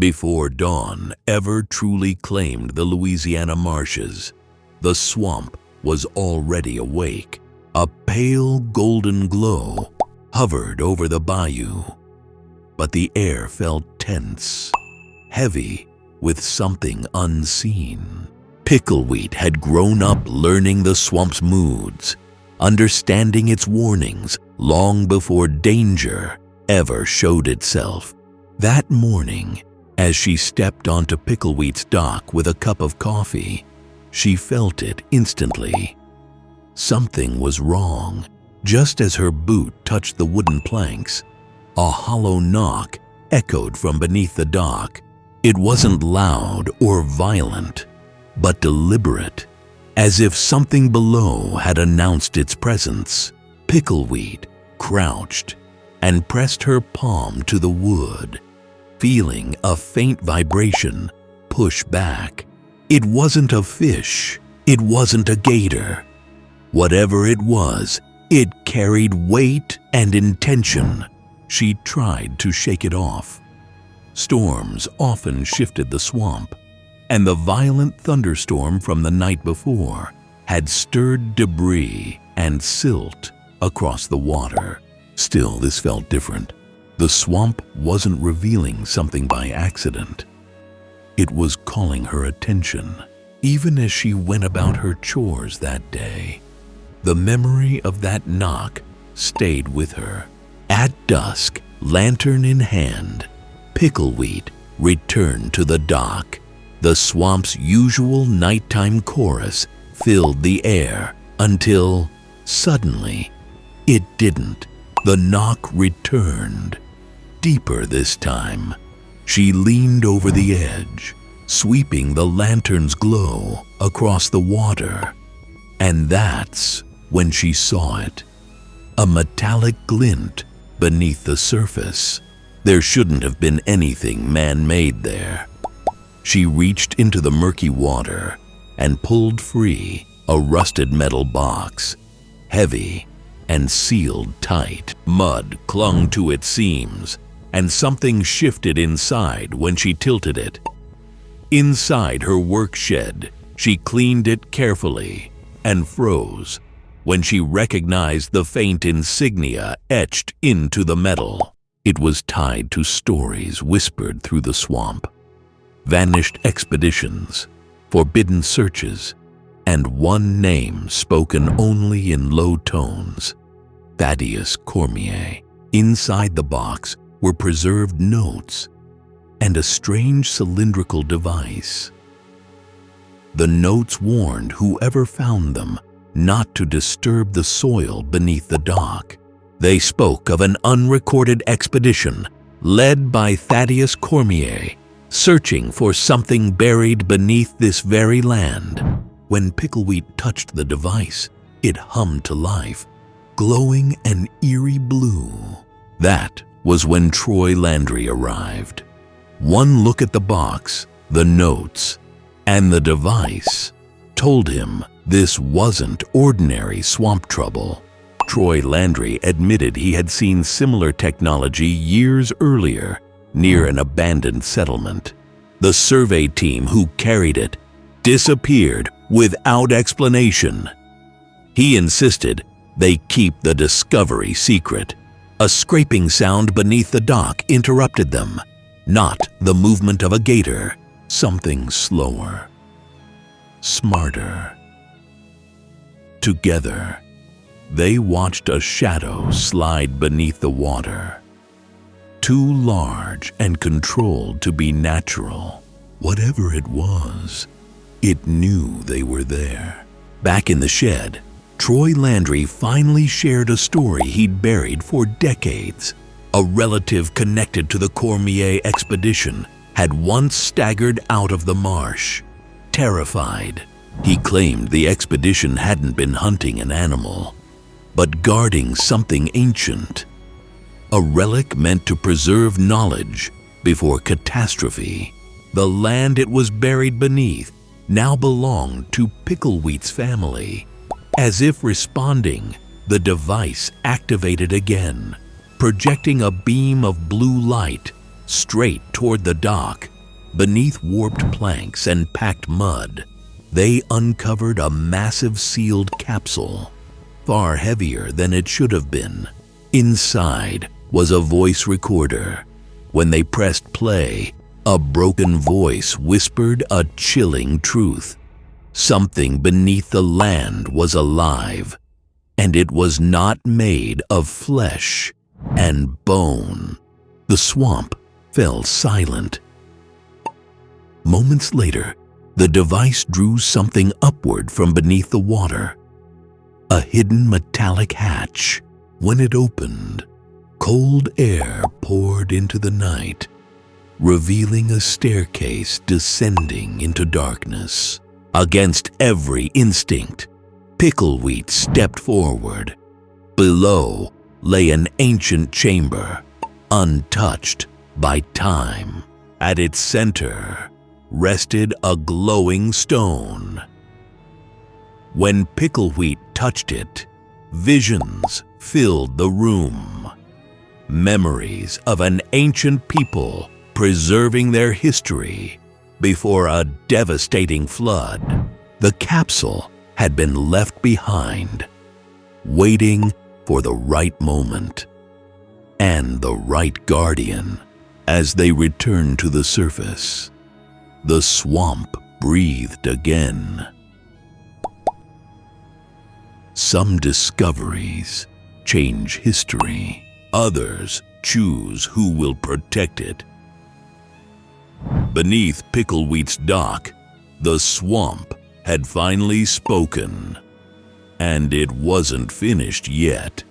Before dawn ever truly claimed the Louisiana marshes, the swamp was already awake. A pale golden glow hovered over the bayou, but the air felt tense, heavy with something unseen. Pickle Wheat had grown up learning the swamp's moods, understanding its warnings long before danger ever showed itself. That morning, as she stepped onto Pickle Wheat's dock with a cup of coffee, she felt it instantly. Something was wrong. Just as her boot touched the wooden planks, a hollow knock echoed from beneath the dock. It wasn't loud or violent, but deliberate, as if something below had announced its presence. Pickle Wheat crouched and pressed her palm to the wood, feeling a faint vibration push back. It wasn't a fish, it wasn't a gator. Whatever it was, it carried weight and intention. She tried to shake it off. Storms often shifted the swamp, and the violent thunderstorm from the night before had stirred debris and silt across the water. Still, this felt different. The swamp wasn't revealing something by accident. It was calling her attention, even as she went about her chores that day. The memory of that knock stayed with her. At dusk, lantern in hand, Pickle Wheat returned to the dock. The swamp's usual nighttime chorus filled the air until, suddenly, it didn't. The knock returned, deeper this time. She leaned over the edge, sweeping the lantern's glow across the water. And that's when she saw it. A metallic glint beneath the surface. There shouldn't have been anything man-made there. She reached into the murky water and pulled free a rusted metal box, heavy and sealed tight. Mud clung to its seams, and something shifted inside when she tilted it. Inside her work shed, she cleaned it carefully and froze when she recognized the faint insignia etched into the metal. It was tied to stories whispered through the swamp. Vanished expeditions, forbidden searches, and one name spoken only in low tones: Thaddeus Cormier. Inside the box were preserved notes and a strange cylindrical device. The notes warned whoever found them not to disturb the soil beneath the dock. They spoke of an unrecorded expedition led by Thaddeus Cormier, searching for something buried beneath this very land. When Pickle Wheat touched the device, it hummed to life, glowing an eerie blue. That was when Troy Landry arrived. One look at the box, the notes, and the device told him this wasn't ordinary swamp trouble. Troy Landry admitted he had seen similar technology years earlier near an abandoned settlement. The survey team who carried it disappeared without explanation. He insisted they keep the discovery secret. A scraping sound beneath the dock interrupted them. Not the movement of a gator, something slower, smarter. Together, they watched a shadow slide beneath the water, too large and controlled to be natural. Whatever it was, it knew they were there. Back in the shed, Troy Landry finally shared a story he'd buried for decades. A relative connected to the Cormier expedition had once staggered out of the marsh, terrified. He claimed the expedition hadn't been hunting an animal, but guarding something ancient, a relic meant to preserve knowledge before catastrophe. The land it was buried beneath now belonged to Pickle Wheat's family. As if responding, the device activated again, projecting a beam of blue light straight toward the dock. Beneath warped planks and packed mud, they uncovered a massive sealed capsule, far heavier than it should have been. Inside was a voice recorder. When they pressed play, a broken voice whispered a chilling truth. Something beneath the land was alive, and it was not made of flesh and bone. The swamp fell silent. Moments later, the device drew something upward from beneath the water. A hidden metallic hatch. When it opened, cold air poured into the night, revealing a staircase descending into darkness. Against every instinct, Pickle Wheat stepped forward. Below lay an ancient chamber, untouched by time. At its center rested a glowing stone. When Pickle Wheat touched it, visions filled the room. Memories of an ancient people preserving their history before a devastating flood. The capsule had been left behind, waiting for the right moment and the right guardian. As they returned to the surface, the swamp breathed again. Some discoveries change history. Others choose who will protect it. Beneath Pickle Wheat's dock, the swamp had finally spoken. And it wasn't finished yet.